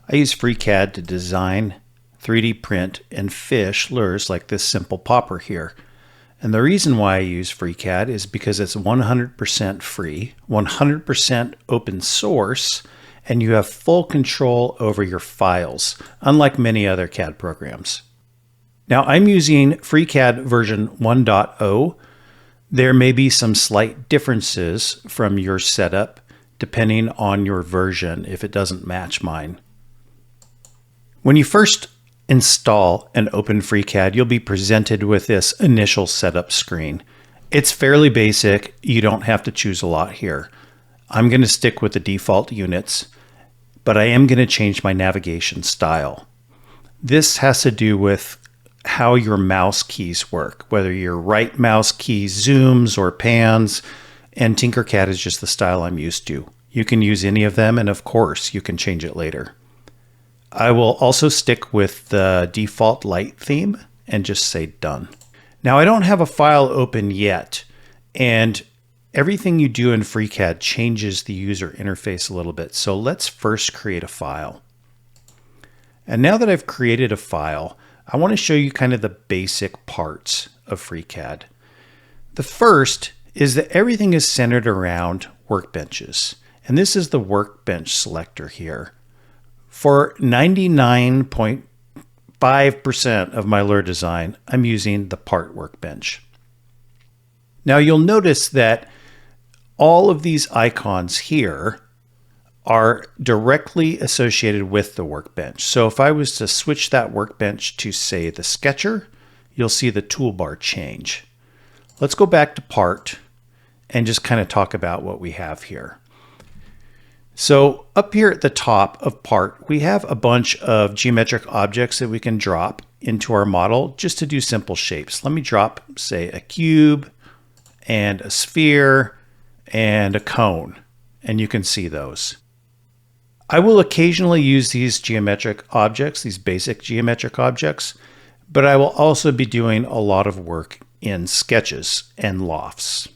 I use FreeCAD to design, 3D print, and fish lures like this simple popper here. And the reason why I use FreeCAD is because it's 100% free, 100% open source, and you have full control over your files, unlike many other CAD programs. Now I'm using FreeCAD version 1.0. There may be some slight differences from your setup depending on your version if it doesn't match mine. When you first install and open FreeCAD, you'll be presented with this initial setup screen. It's fairly basic. You don't have to choose a lot here. I'm going to stick with the default units, but I am going to change my navigation style. This has to do with how your mouse keys work, whether your right mouse key zooms or pans, and Tinkercad is just the style I'm used to. You can use any of them, and of course, you can change it later. I will also stick with the default light theme and just say done. Now I don't have a file open yet, and everything you do in FreeCAD changes the user interface a little bit. So let's first create a file. And now that I've created a file, I want to show you kind of the basic parts of FreeCAD. The first is that everything is centered around workbenches. And this is the workbench selector here. For 99.5% of my lure design, I'm using the part workbench. Now you'll notice that all of these icons here are directly associated with the workbench. So if I was to switch that workbench to, say, the sketcher, you'll see the toolbar change. Let's go back to part and just kind of talk about what we have here. So up here at the top of part, we have a bunch of geometric objects that we can drop into our model just to do simple shapes. Let me drop, say, a cube and a sphere and a cone, and you can see those. I will occasionally use these geometric objects, these basic geometric objects, but I will also be doing a lot of work in sketches and lofts.